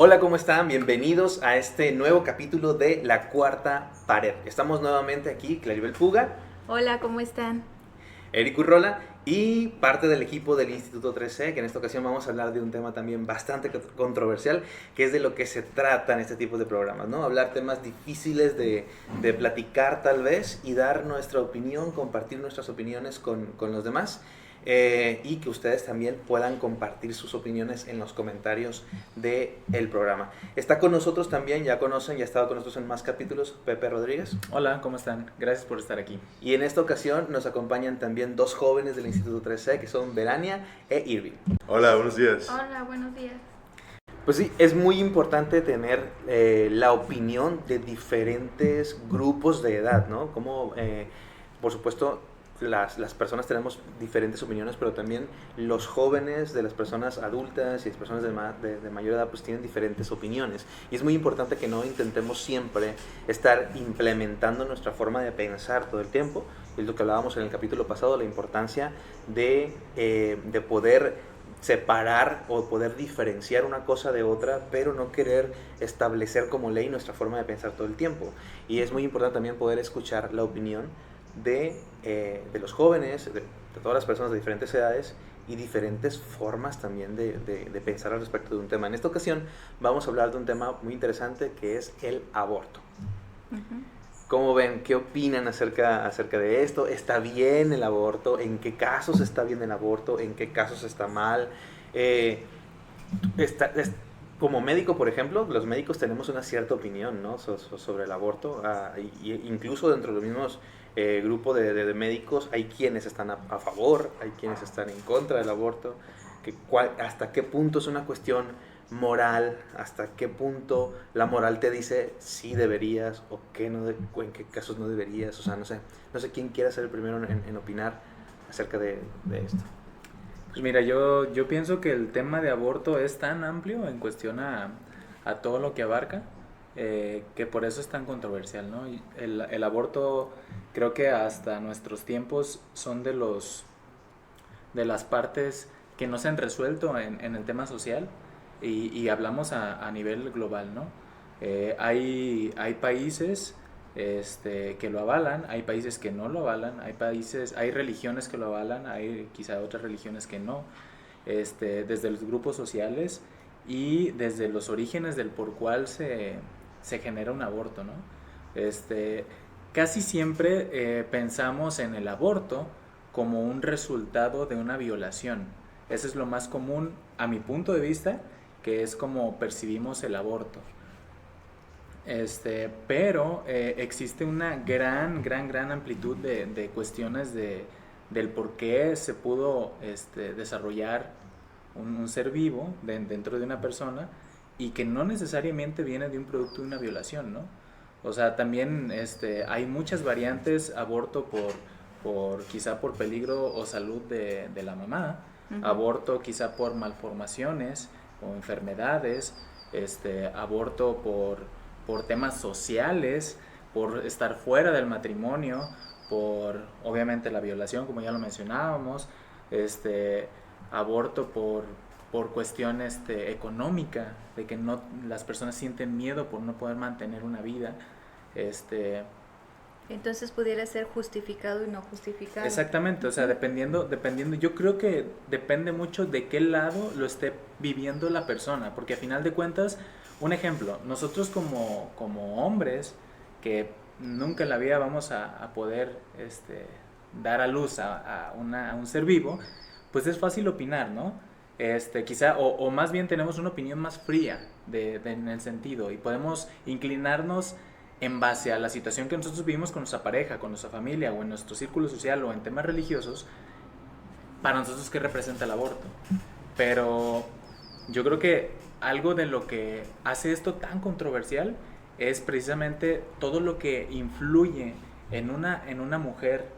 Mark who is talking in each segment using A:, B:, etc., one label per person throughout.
A: Hola, ¿cómo están? Bienvenidos a este nuevo capítulo de La Cuarta Pared. Estamos nuevamente aquí, Claribel Puga,
B: Hola, ¿cómo están?
A: Eric Urrola y parte del equipo del Instituto 3C, que en esta ocasión vamos a hablar de un tema también bastante controversial, que es de lo que se trata en este tipo de programas, ¿no? Hablar temas difíciles de platicar tal vez y dar nuestra opinión, compartir nuestras opiniones con los demás. Y que ustedes también puedan compartir sus opiniones en los comentarios del programa. Está con nosotros también, ya conocen, ya ha estado con nosotros en más capítulos, Pepe Rodríguez.
C: Hola, ¿cómo están? Gracias por estar aquí.
A: Y en esta ocasión nos acompañan también dos jóvenes del Instituto 3C, que son Verania e Irving.
D: Hola, buenos días.
B: Hola, buenos días.
A: Pues sí, es muy importante tener la opinión de diferentes grupos de edad, ¿no? Como, por supuesto, las personas tenemos diferentes opiniones, pero también los jóvenes de las personas adultas y las personas de mayor edad pues tienen diferentes opiniones. Y es muy importante que no intentemos siempre estar implementando nuestra forma de pensar todo el tiempo. Es lo que hablábamos en el capítulo pasado, la importancia de poder separar o poder diferenciar una cosa de otra, pero no querer establecer como ley nuestra forma de pensar todo el tiempo. Y es muy importante también poder escuchar la opinión de los jóvenes, de todas las personas de diferentes edades y diferentes formas también de pensar al respecto de un tema. En esta ocasión vamos a hablar de un tema muy interesante que es el aborto. ¿Cómo ven? ¿Qué opinan acerca de esto? ¿Está bien el aborto? ¿En qué casos está bien el aborto? ¿En qué casos está mal? Como médico, por ejemplo, los médicos tenemos una cierta opinión, ¿no? sobre el aborto. Y incluso dentro de los mismos grupos de médicos hay quienes están a favor, hay quienes están en contra del aborto. ¿Hasta qué punto es una cuestión moral? ¿Hasta qué punto la moral te dice sí deberías o en qué casos no deberías? O sea, no sé quién quiera ser el primero en opinar acerca de esto.
C: Pues mira, yo pienso que el tema de aborto es tan amplio en cuestión a todo lo que abarca, que por eso es tan controversial, ¿no? El aborto creo que hasta nuestros tiempos son de las partes que no se han resuelto en el tema social y hablamos a nivel global, ¿no? Hay países que lo avalan, hay países que no lo avalan, hay religiones que lo avalan, hay quizá otras religiones que no, desde los grupos sociales y desde los orígenes del por cual se genera un aborto, ¿no? Casi siempre pensamos en el aborto como un resultado de una violación. Eso es lo más común a mi punto de vista, que es como percibimos el aborto. Pero existe una gran amplitud de cuestiones del por qué se pudo desarrollar un ser vivo dentro de una persona y que no necesariamente viene de un producto de una violación, ¿no? O sea, también hay muchas variantes, aborto quizá por peligro o salud de la mamá, aborto quizá por malformaciones o enfermedades, aborto por temas sociales, por estar fuera del matrimonio, por obviamente la violación, como ya lo mencionábamos, aborto por cuestión económica, de que no, las personas sienten miedo por no poder mantener una vida.
B: Entonces pudiera ser justificado y no justificado.
C: Exactamente, o sea, dependiendo, yo creo que depende mucho de qué lado lo esté viviendo la persona, porque a final de cuentas, un ejemplo, nosotros como hombres, que nunca en la vida vamos a poder dar a luz a un ser vivo, pues es fácil opinar, ¿no? Quizá, o más bien tenemos una opinión más fría en el sentido, y podemos inclinarnos en base a la situación que nosotros vivimos con nuestra pareja, con nuestra familia, o en nuestro círculo social, o en temas religiosos, para nosotros qué representa el aborto. Pero yo creo que algo de lo que hace esto tan controversial es precisamente todo lo que influye en una mujer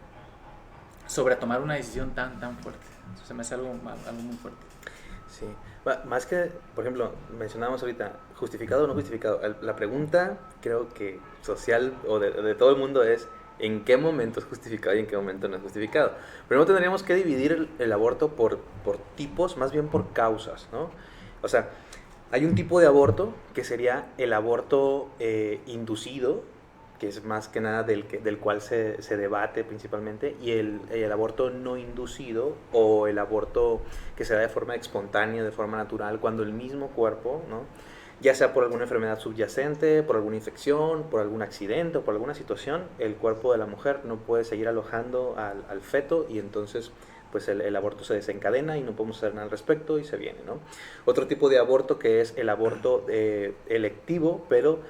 C: sobre tomar una decisión tan fuerte. Eso se me hace algo muy fuerte.
A: Sí, más que, por ejemplo, mencionábamos ahorita, justificado o no justificado, la pregunta creo que social o de todo el mundo es en qué momento es justificado y en qué momento no es justificado. Primero tendríamos que dividir el aborto por tipos, más bien por causas, ¿no? O sea, Hay un tipo de aborto que sería el aborto inducido, que es más que nada del cual se debate principalmente, y el aborto no inducido o el aborto que se da de forma espontánea, de forma natural, cuando el mismo cuerpo, ¿no? Ya sea por alguna enfermedad subyacente, por alguna infección, por algún accidente o por alguna situación, el cuerpo de la mujer no puede seguir alojando al feto y entonces pues el aborto se desencadena y no podemos hacer nada al respecto y se viene, ¿no? Otro tipo de aborto que es el aborto electivo, pero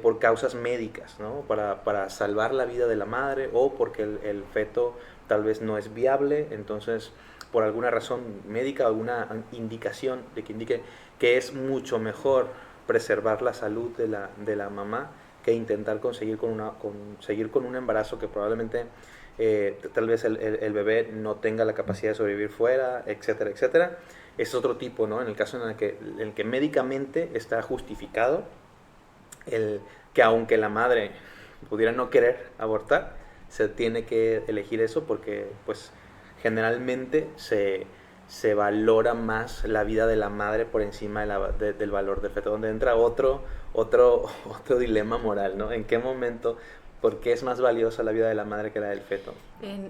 A: por causas médicas, ¿no? Para salvar la vida de la madre o porque el feto tal vez no es viable, entonces por alguna razón médica, alguna indicación de que indique que es mucho mejor preservar la salud de la mamá que intentar conseguir con un embarazo que probablemente tal vez el bebé no tenga la capacidad de sobrevivir fuera, etcétera, etcétera. Es otro tipo, ¿no? En el caso en el que médicamente está justificado que aunque la madre pudiera no querer abortar, se tiene que elegir eso porque pues generalmente se valora más la vida de la madre por encima del valor del feto, donde entra otro dilema moral, ¿no? ¿En qué momento? ¿Por qué es más valiosa la vida de la madre que la del feto?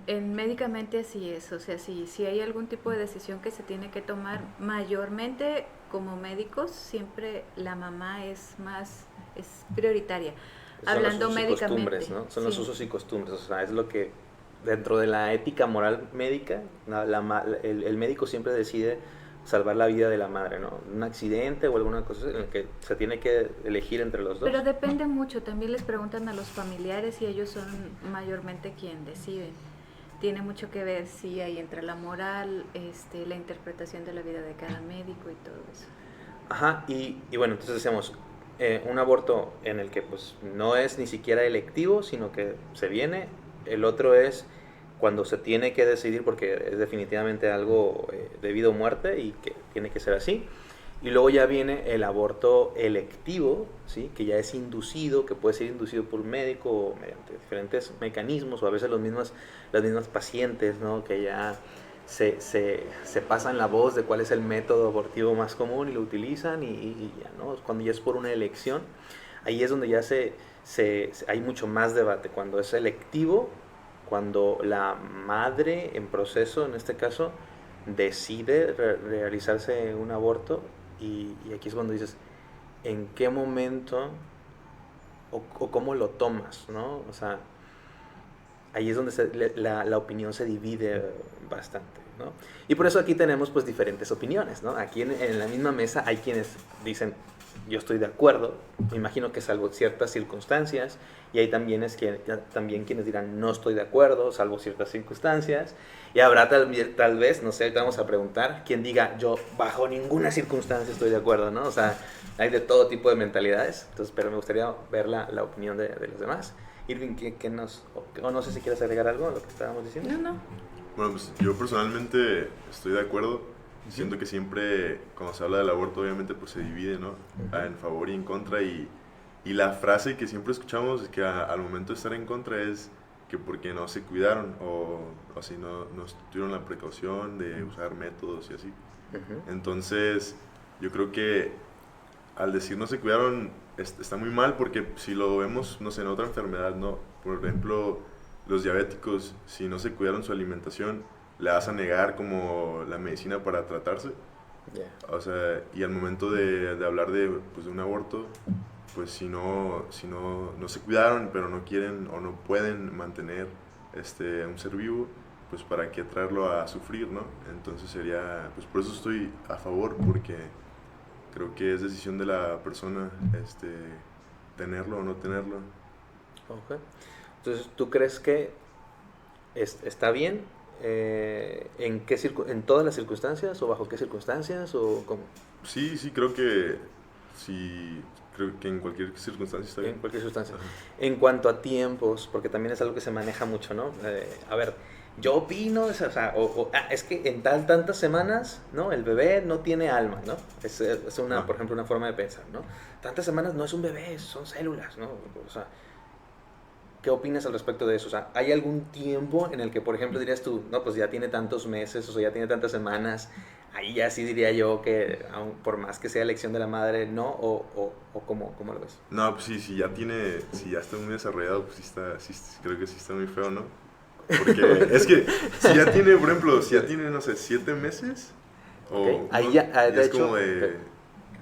B: Médicamente así es, o sea, si hay algún tipo de decisión que se tiene que tomar, mayormente como médicos, siempre la mamá es prioritaria. Hablando
A: Son los usos
B: médicamente.
A: Y costumbres, ¿no? Son los usos y costumbres, o sea, es lo que dentro de la ética moral médica, el médico siempre decide salvar la vida de la madre, ¿no? Un accidente o alguna cosa en la que se tiene que elegir entre los dos.
B: Pero depende mucho, también les preguntan a los familiares y ellos son mayormente quien deciden. Tiene mucho que ver si ahí entra la moral, la interpretación de la vida de cada médico y todo eso.
A: Ajá, y bueno, entonces decíamos, un aborto en el que pues no es ni siquiera electivo, sino que se viene. El otro es cuando se tiene que decidir porque es definitivamente algo de vida o muerte y que tiene que ser así. Y luego ya viene el aborto electivo, ¿sí? Que ya es inducido, que puede ser inducido por un médico o mediante diferentes mecanismos o a veces las mismas pacientes, ¿no? Que ya se pasan la voz de cuál es el método abortivo más común y lo utilizan y ya, ¿no? Cuando ya es por una elección, ahí es donde ya hay mucho más debate. Cuando es electivo, cuando la madre en proceso, en este caso, decide realizarse un aborto y aquí es cuando dices, ¿en qué momento o cómo lo tomas, ¿no? O sea, ahí es donde la opinión se divide bastante, ¿no? Y por eso aquí tenemos pues diferentes opiniones, ¿no? Aquí en la misma mesa hay quienes dicen, yo estoy de acuerdo, me imagino que salvo ciertas circunstancias, y hay también quienes dirán, no estoy de acuerdo, salvo ciertas circunstancias, y habrá tal vez, no sé, ahorita vamos a preguntar, quien diga, yo bajo ninguna circunstancia estoy de acuerdo, ¿no? O sea, hay de todo tipo de mentalidades, entonces, pero me gustaría ver la opinión de los demás. Irving, o no sé si quieres agregar algo a lo que estábamos diciendo.
B: No.
D: Bueno, pues yo personalmente estoy de acuerdo. Siento que siempre, cuando se habla del aborto, obviamente pues se divide, ¿no? En favor y en contra. Y la frase que siempre escuchamos es que al momento de estar en contra es que porque no se cuidaron o si no tuvieron la precaución de usar métodos y así. Entonces, yo creo que al decir no se cuidaron está muy mal porque si lo vemos, no sé, en otra enfermedad, ¿no? Por ejemplo, los diabéticos, si no se cuidaron su alimentación, le vas a negar como la medicina para tratarse.
A: Yeah.
D: O sea, y al momento de hablar pues, de un aborto, pues si no se cuidaron, pero no quieren o no pueden mantener un ser vivo, pues para qué traerlo a sufrir, ¿no? Entonces sería, pues por eso estoy a favor, porque creo que es decisión de la persona tenerlo o no tenerlo.
A: Okay. Entonces, ¿tú crees que está bien? ¿En todas las circunstancias o bajo qué circunstancias o cómo?
D: Sí, creo que en cualquier circunstancia está bien.
A: En cualquier circunstancia. En cuanto a tiempos, porque también es algo que se maneja mucho, ¿no? A ver, yo opino, o sea, es que en tantas semanas, ¿no? El bebé no tiene alma, ¿no? Es por ejemplo, una forma de pensar, ¿no? Tantas semanas no es un bebé, son células, ¿no? O sea, ¿qué opinas al respecto de eso? O sea, ¿hay algún tiempo en el que, por ejemplo, dirías tú, no, pues ya tiene tantos meses, o sea, ya tiene tantas semanas, ahí ya sí diría yo que por más que sea elección de la madre, no, o ¿cómo lo ves?
D: No, pues sí, si ya está muy desarrollado, pues creo que sí está muy feo, ¿no? Porque es que si ya tiene, por ejemplo, no sé, 7 meses,
A: Okay. Ahí
D: no,
A: ya,
D: y
A: de
D: es
A: hecho,
D: como de...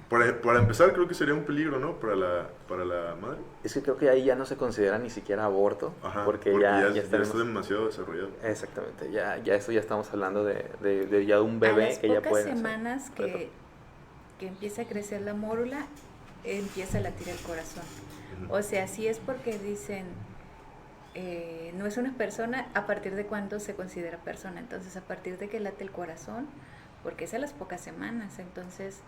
D: Para empezar, creo que sería un peligro, ¿no? Para la madre.
A: es que creo que ahí ya no se considera ni siquiera aborto,
D: Ajá,
A: porque ya
D: está
A: estaremos...
D: demasiado desarrollado.
A: Exactamente, ya eso ya estamos hablando de ya un bebé que ya puede
B: A las pocas
A: nacer.
B: semanas que empieza a crecer la mórula, empieza a latir el corazón.
D: Ujú.
B: O sea, sí es porque dicen, no es una persona, a partir de cuándo se considera persona. Entonces, a partir de que late el corazón, porque es a las pocas semanas, entonces,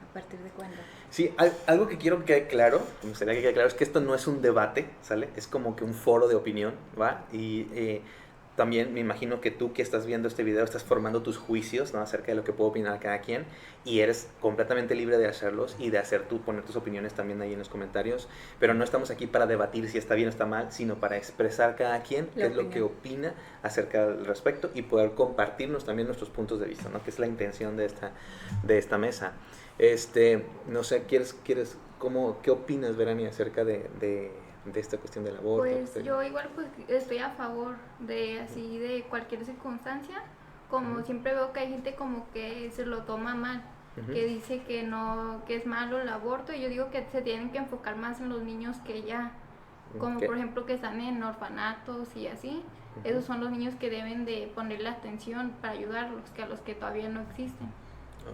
B: ¿a partir de cuándo?
A: Sí, algo que quiero que quede claro, me gustaría que quede claro, es que esto no es un debate, ¿sale? Es como que un foro de opinión, ¿va? Y también me imagino que tú que estás viendo este video estás formando tus juicios, ¿no? Acerca de lo que puede opinar cada quien, y eres completamente libre de hacerlos y de poner tus opiniones también ahí en los comentarios, pero no estamos aquí para debatir si está bien o está mal, sino para expresar cada quien qué es lo que opina acerca del respecto y poder compartirnos también nuestros puntos de vista, ¿no? Que es la intención de esta mesa. No sé, ¿qué opinas, Verani, acerca de esta cuestión del aborto?
E: Pues yo igual pues estoy a favor de cualquier circunstancia, como siempre veo que hay gente como que se lo toma mal, que dice que no, que es malo el aborto, y yo digo que se tienen que enfocar más en los niños que ya, como por ejemplo que están en orfanatos y así, esos son los niños que deben de ponerle atención para ayudarlos, que a los que todavía no existen.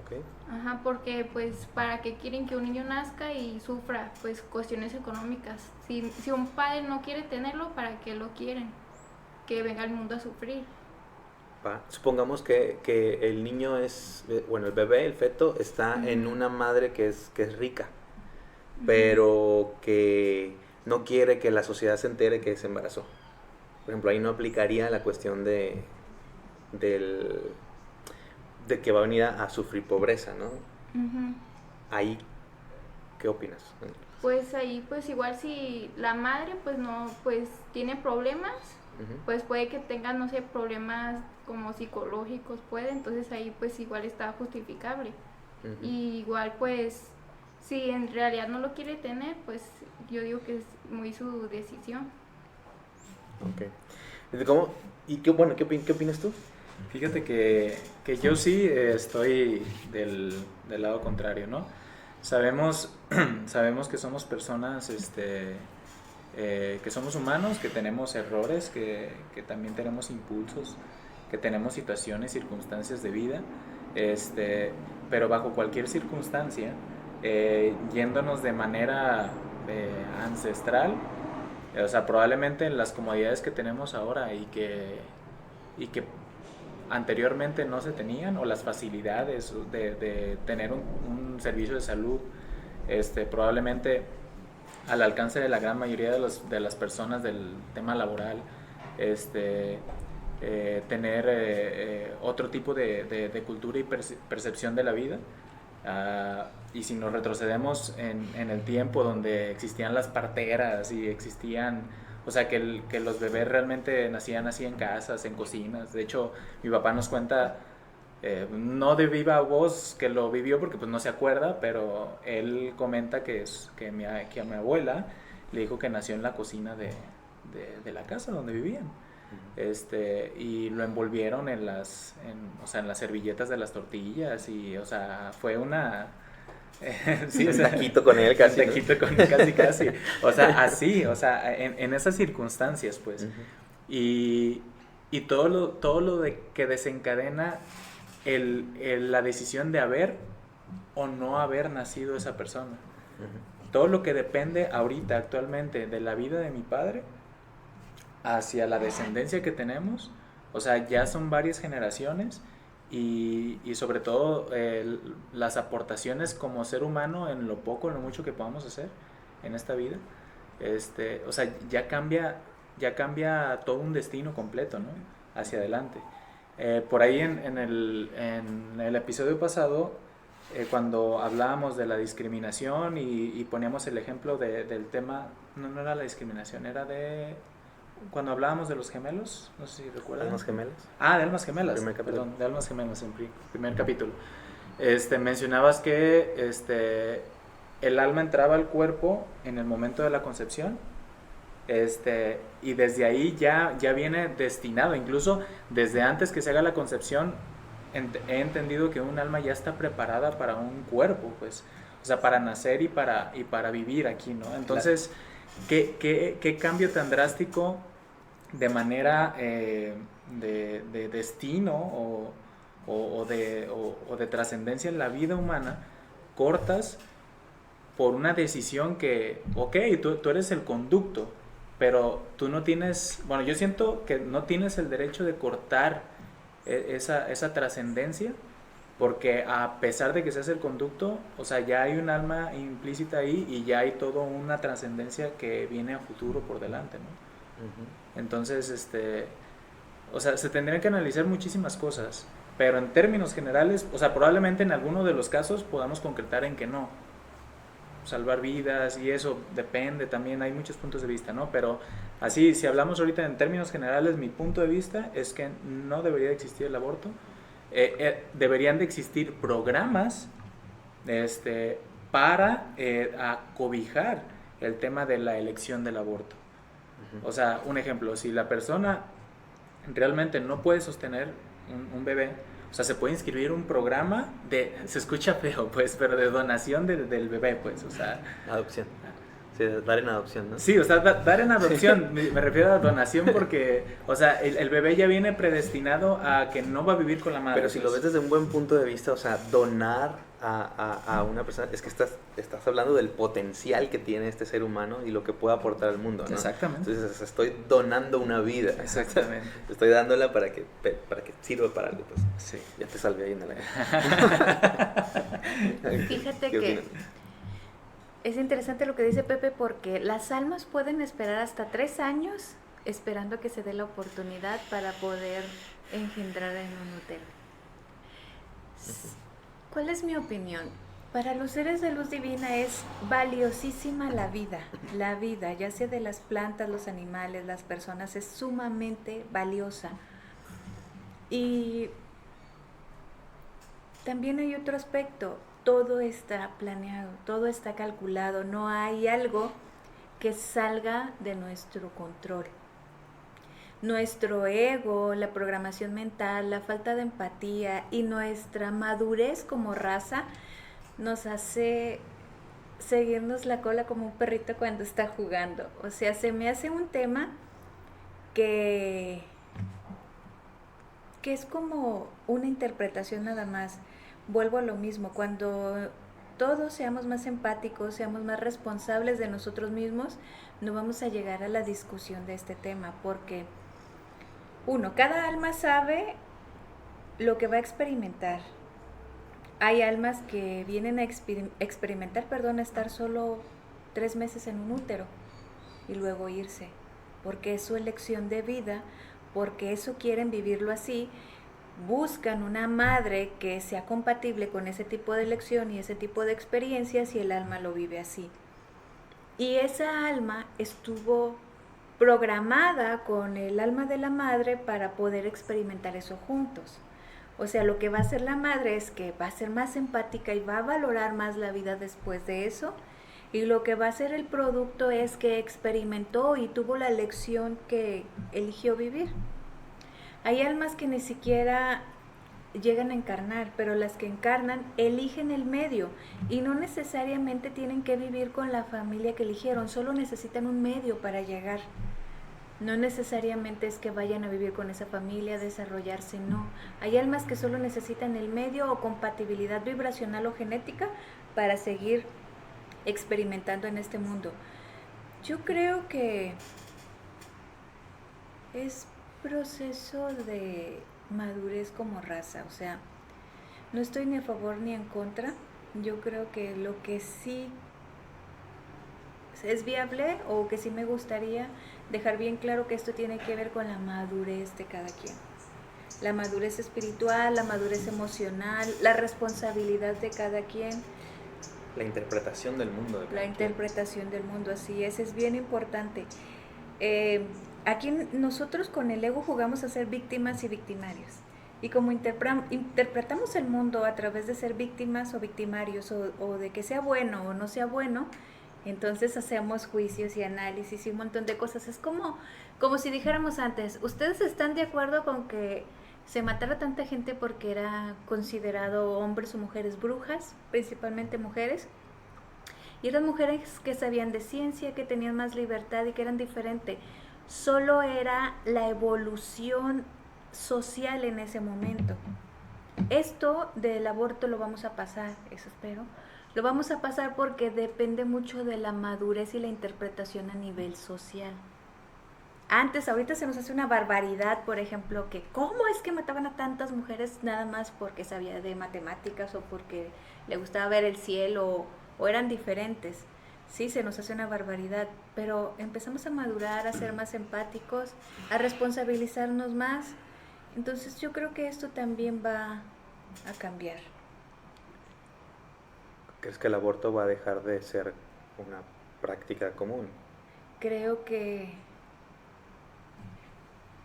A: Okay.
E: Ajá, porque pues para qué quieren que un niño nazca y sufra pues cuestiones económicas. Si un padre no quiere tenerlo, ¿para qué lo quieren? Que venga al mundo a sufrir.
A: Supongamos que el niño el bebé, el feto, está en una madre que es rica, pero que no quiere que la sociedad se entere que se embarazó. Por ejemplo, ahí no aplicaría la cuestión de que va a venir a sufrir pobreza, ¿no? Ahí, ¿qué opinas?
E: Pues ahí pues igual si la madre pues no, pues tiene problemas, pues puede que tenga, no sé, problemas como psicológicos, entonces ahí pues igual está justificable. Y igual pues si en realidad no lo quiere tener, pues yo digo que es muy su decisión.
A: Ok. ¿Qué opinas tú?
C: Fíjate que yo sí estoy del lado contrario, ¿no? Sabemos que somos personas, que somos humanos, que tenemos errores, que también tenemos impulsos, que tenemos situaciones, circunstancias de vida, pero bajo cualquier circunstancia, yéndonos de manera ancestral, o sea, probablemente en las comodidades que tenemos ahora y que anteriormente no se tenían, o las facilidades de tener un servicio de salud probablemente al alcance de la gran mayoría de las personas del tema laboral, tener otro tipo de cultura y percepción de la vida. Y si nos retrocedemos en el tiempo donde existían las parteras y existían, o sea, que los bebés realmente nacían así en casas, en cocinas. De hecho, mi papá nos cuenta, no de viva voz que lo vivió porque pues no se acuerda, pero él comenta que a mi abuela le dijo que nació en la cocina de la casa donde vivían. Y lo envolvieron en las servilletas de las tortillas, y, o sea, fue una...
A: sí, un taquito con él casi.
C: Un taquito con él casi. O sea, así, o sea, en esas circunstancias, pues. Y todo lo que desencadena la decisión de haber o no haber nacido esa persona. Todo lo que depende ahorita, actualmente, de la vida de mi padre hacia la descendencia que tenemos, o sea, ya son varias generaciones. Y sobre todo las aportaciones como ser humano en lo poco, en lo mucho que podamos hacer en esta vida, o sea, ya cambia todo un destino completo, ¿no? Hacia adelante. Por ahí en el episodio pasado, cuando hablábamos de la discriminación y poníamos el ejemplo del tema, no era la discriminación, era cuando hablábamos de los gemelos, no sé si recuerdan.
A: ¿Almas gemelas?
C: Ah, de almas gemelas.
A: Primer capítulo.
C: Perdón, de almas gemelas en primer capítulo. Mencionabas que el alma entraba al cuerpo en el momento de la concepción. Y desde ahí ya viene destinado, incluso desde antes que se haga la concepción, he entendido que un alma ya está preparada para un cuerpo, pues, o sea, para nacer y para vivir aquí, ¿no? Entonces, ¿qué cambio tan drástico de manera de destino o de trascendencia en la vida humana cortas por una decisión que, ok, tú eres el conducto, pero tú no tienes, bueno, yo siento que no tienes el derecho de cortar esa trascendencia, porque a pesar de que seas el conducto, o sea, ya hay un alma implícita ahí y ya hay toda una trascendencia que viene a futuro por delante, ¿no? Uh-huh. Entonces, o sea, se tendrían que analizar muchísimas cosas, pero en términos generales, o sea, probablemente en alguno de los casos podamos concretar en que no. Salvar vidas y eso depende también, hay muchos puntos de vista, ¿no? Pero así, si hablamos ahorita en términos generales, mi punto de vista es que no debería de existir el aborto. Deberían de existir programas para acobijar el tema de la elección del aborto. Uh-huh. O sea, un ejemplo, si la persona realmente no puede sostener un bebé, o sea, se puede inscribir un programa se escucha feo, pues, pero de donación del bebé, pues, o sea.
A: Adopción. Sí, dar en adopción, ¿no?
C: Sí, o sea, dar en adopción, me refiero a donación porque, o sea, el bebé ya viene predestinado a que no va a vivir con la madre.
A: Pero si lo ves desde un buen punto de vista, o sea, donar a una persona, es que estás hablando del potencial que tiene este ser humano y lo que puede aportar al mundo, ¿no?
C: Exactamente.
A: Entonces, estoy donando una vida.
C: Exactamente.
A: Estoy dándola para que sirva para algo, pues.
C: Sí.
A: Ya te salvé ahí en el aire.
B: Fíjate que es interesante lo que dice Pepe, porque las almas pueden esperar hasta 3 años esperando que se dé la oportunidad para poder engendrar en un útero. ¿Cuál es mi opinión? Para los seres de luz divina es valiosísima la vida, ya sea de las plantas, los animales, las personas, es sumamente valiosa. Y también hay otro aspecto. Todo está planeado, todo está calculado, no hay algo que salga de nuestro control. Nuestro ego, la programación mental, la falta de empatía y nuestra madurez como raza nos hace seguirnos la cola como un perrito cuando está jugando. O sea, se me hace un tema que es como una interpretación nada más. Vuelvo a lo mismo, cuando todos seamos más empáticos, seamos más responsables de nosotros mismos, no vamos a llegar a la discusión de este tema, porque cada alma sabe lo que va a experimentar. Hay almas que vienen a experimentar, a estar solo 3 meses en un útero y luego irse, porque es su elección de vida, porque eso quieren vivirlo así. Buscan una madre que sea compatible con ese tipo de elección y ese tipo de experiencias, y el alma lo vive así. Y esa alma estuvo programada con el alma de la madre para poder experimentar eso juntos. O sea, lo que va a hacer la madre es que va a ser más empática y va a valorar más la vida después de eso. Y lo que va a hacer el producto es que experimentó y tuvo la elección que eligió vivir. Hay almas que ni siquiera llegan a encarnar, pero las que encarnan eligen el medio y no necesariamente tienen que vivir con la familia que eligieron, solo necesitan un medio para llegar. No necesariamente es que vayan a vivir con esa familia, desarrollarse, no. Hay almas que solo necesitan el medio o compatibilidad vibracional o genética para seguir experimentando en este mundo. Yo creo que es proceso de madurez como raza, o sea, no estoy ni a favor ni en contra. Yo creo que lo que sí es viable, o que sí me gustaría dejar bien claro, que esto tiene que ver con la madurez de cada quien, la madurez espiritual, la madurez emocional, la responsabilidad de cada quien,
A: la interpretación del mundo.
B: La interpretación del mundo, así es bien importante. aquí nosotros con el ego jugamos a ser víctimas y victimarios. Y como interpretamos el mundo a través de ser víctimas o victimarios, o de que sea bueno o no sea bueno, entonces hacemos juicios y análisis y un montón de cosas. Es como si dijéramos antes, ¿ustedes están de acuerdo con que se matara tanta gente porque era considerado hombres o mujeres brujas, principalmente mujeres? Y eran mujeres que sabían de ciencia, que tenían más libertad y que eran diferentes. Solo era la evolución social en ese momento. Esto del aborto lo vamos a pasar, eso espero. Lo vamos a pasar porque depende mucho de la madurez y la interpretación a nivel social. Ahorita se nos hace una barbaridad, por ejemplo, que cómo es que mataban a tantas mujeres nada más porque sabía de matemáticas o porque le gustaba ver el cielo o eran diferentes. Sí, se nos hace una barbaridad, pero empezamos a madurar, a ser más empáticos, a responsabilizarnos más. Entonces yo creo que esto también va a cambiar.
A: ¿Crees que el aborto va a dejar de ser una práctica común?
B: Creo que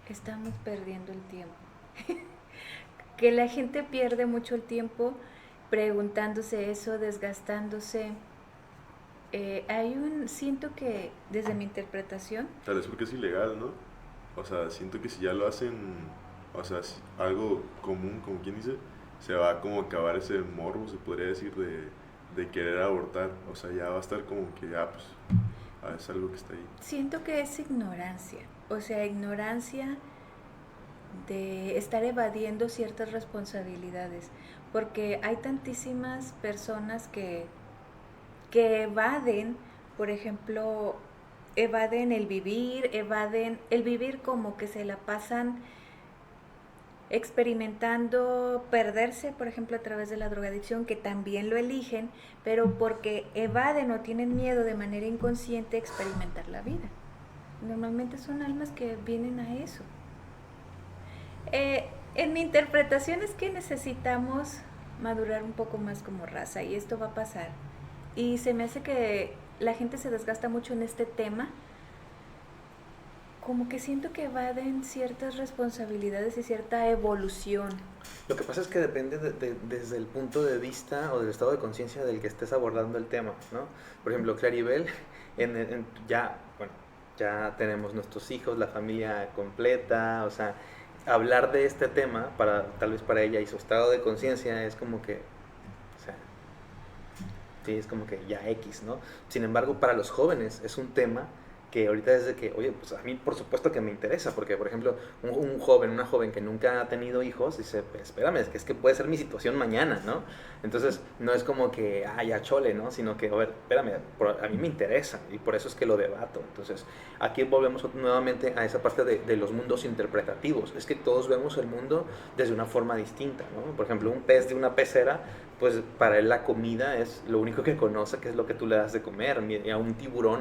B: estamos perdiendo el tiempo. Que la gente pierde mucho el tiempo preguntándose eso, desgastándose. Siento que desde mi interpretación...
D: Tal vez porque es ilegal, ¿no? O sea, siento que si ya lo hacen, o sea, algo común, como quien dice, se va como a acabar ese morbo, se podría decir, de querer abortar. O sea, ya va a estar como que ya, pues, es algo que está ahí.
B: Siento que es ignorancia, o sea, ignorancia de estar evadiendo ciertas responsabilidades, porque hay tantísimas personas que evaden, por ejemplo, evaden el vivir como que se la pasan experimentando perderse, por ejemplo, a través de la drogadicción, que también lo eligen, pero porque evaden o tienen miedo de manera inconsciente a experimentar la vida. Normalmente son almas que vienen a eso. En mi interpretación es que necesitamos madurar un poco más como raza y esto va a pasar. Y se me hace que la gente se desgasta mucho en este tema, como que siento que evaden ciertas responsabilidades y cierta evolución.
A: Lo que pasa es que depende desde el punto de vista o del estado de conciencia del que estés abordando el tema, ¿no? Por ejemplo, Claribel, ya tenemos nuestros hijos, la familia completa, o sea, hablar de este tema, tal vez para ella y su estado de conciencia es como que, o sea, sí, es como que ya X, ¿no? Sin embargo, para los jóvenes es un tema que ahorita desde que, oye, pues a mí por supuesto que me interesa, porque por ejemplo, una joven que nunca ha tenido hijos, dice, espérame, es que puede ser mi situación mañana, ¿no? Entonces, no es como que, ya chole, ¿no? Sino que, a ver, espérame, a mí me interesa, y por eso es que lo debato. Entonces, aquí volvemos nuevamente a esa parte de los mundos interpretativos, es que todos vemos el mundo desde una forma distinta, ¿no? Por ejemplo, un pez de una pecera, pues para él la comida es lo único que conoce, que es lo que tú le das de comer. Y a un tiburón,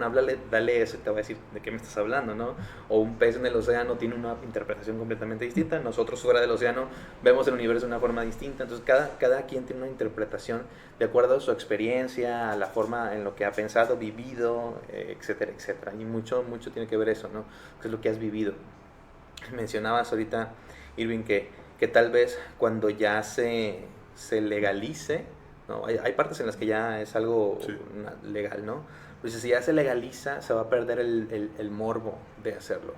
A: dale eso y te va a decir de qué me estás hablando, ¿no? O un pez en el océano tiene una interpretación completamente distinta. Nosotros fuera del océano vemos el universo de una forma distinta. Entonces cada quien tiene una interpretación de acuerdo a su experiencia, a la forma en lo que ha pensado, vivido, etcétera, etcétera. Y mucho tiene que ver eso, ¿no? Que es lo que has vivido. Mencionabas ahorita, Irving, que tal vez cuando ya se legalice, ¿no? Hay partes en las que ya es algo legal, ¿no? Pues si ya se legaliza, se va a perder el morbo de hacerlo.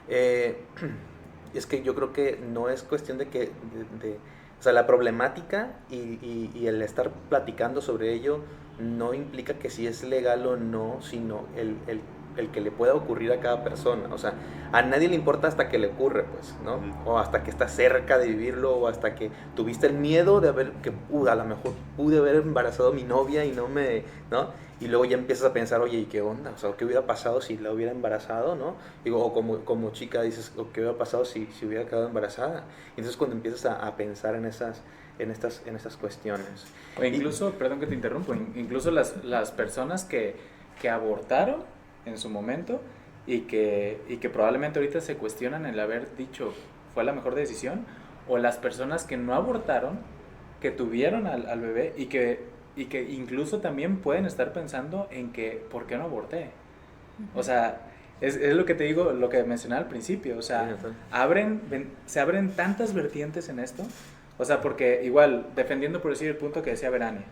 A: Es que yo creo que no es cuestión de que, o sea, la problemática y el estar platicando sobre ello no implica que si es legal o no, sino el que le pueda ocurrir a cada persona. O sea, a nadie le importa hasta que le ocurre, pues, ¿no? O hasta que está cerca de vivirlo, o hasta que tuviste el miedo de a lo mejor pude haber embarazado a mi novia y no, y luego ya empiezas a pensar, oye, ¿y qué onda? O sea, ¿qué hubiera pasado si la hubiera embarazado, no? Digo, o como chica dices, ¿qué hubiera pasado si hubiera quedado embarazada? Y entonces cuando empiezas a pensar en estas cuestiones.
C: O incluso, perdón que te interrumpo, incluso las personas que abortaron en su momento y que probablemente ahorita se cuestionan el haber dicho fue la mejor decisión, o las personas que no abortaron, que tuvieron al bebé y que incluso también pueden estar pensando en que ¿por qué no aborté? O sea, Es lo que te digo, lo que mencionaba al principio, o sea, se abren tantas vertientes en esto, o sea, porque igual, defendiendo por decir el punto que decía Verania,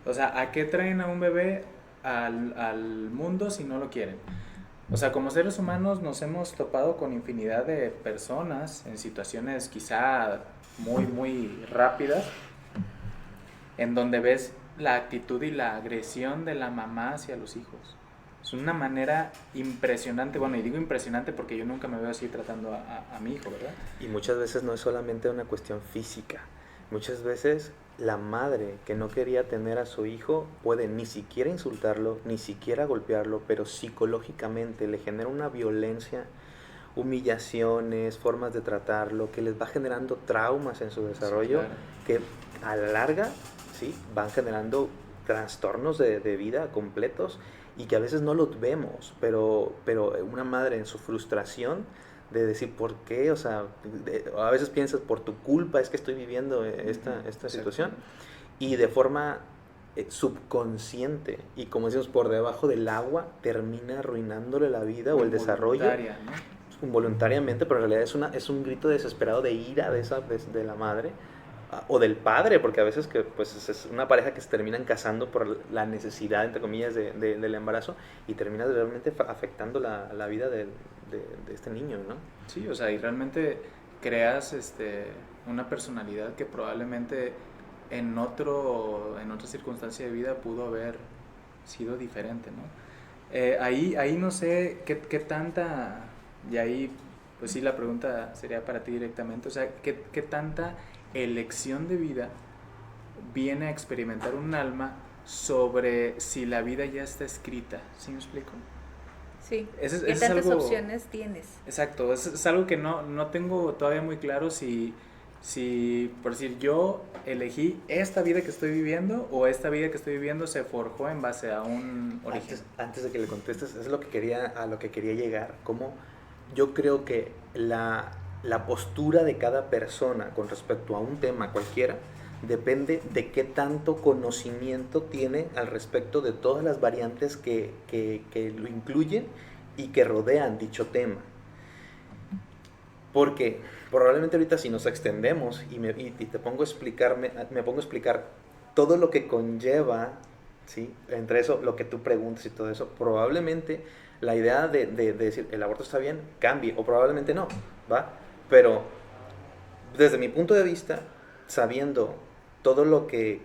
C: o sea, ¿a qué traen a un bebé al mundo si no lo quieren? O sea, como seres humanos nos hemos topado con infinidad de personas en situaciones quizá muy, muy rápidas, en donde ves la actitud y la agresión de la mamá hacia los hijos. Es una manera impresionante, bueno, y digo impresionante porque yo nunca me veo así tratando a mi hijo, ¿verdad?
A: Y muchas veces no es solamente una cuestión física. Muchas veces la madre que no quería tener a su hijo puede ni siquiera insultarlo, ni siquiera golpearlo, pero psicológicamente le genera una violencia, humillaciones, formas de tratarlo, que les va generando traumas en su desarrollo,
C: Sí, claro.
A: que a la larga, ¿sí?, van generando trastornos de vida completos y que a veces no los vemos, pero una madre en su frustración de decir por qué, o sea, a veces piensas por tu culpa es que estoy viviendo esta situación, y de forma subconsciente y como decimos por debajo del agua termina arruinándole la vida o el desarrollo,
C: ¿no?
A: Involuntariamente, pero en realidad es un grito desesperado de ira de la madre o del padre, porque a veces que pues es una pareja que se terminan casando por la necesidad, entre comillas, del embarazo, y termina realmente afectando la vida de este niño, ¿no?
C: Sí, o sea, y realmente creas una personalidad que probablemente en otra circunstancia de vida pudo haber sido diferente, ¿no? Ahí no sé qué tanta, y ahí pues sí la pregunta sería para ti directamente, o sea, qué tanta elección de vida viene a experimentar un alma sobre si la vida ya está escrita, ¿sí me explico?
B: Sí,
C: ¿Qué
B: tantas opciones tienes?
C: Exacto, es algo que no tengo todavía muy claro si, por decir, yo elegí esta vida que estoy viviendo o esta vida que estoy viviendo se forjó en base a un origen.
A: Antes de que le contestes, es a lo que quería llegar, como yo creo que la postura de cada persona con respecto a un tema cualquiera depende de qué tanto conocimiento tiene al respecto de todas las variantes que lo incluyen y que rodean dicho tema. Porque probablemente ahorita si nos extendemos y te pongo a explicar todo lo que conlleva, ¿sí?, entre eso, lo que tú preguntas y todo eso, probablemente la idea de decir el aborto está bien cambie, o probablemente no, ¿va? Pero desde mi punto de vista, sabiendo todo lo que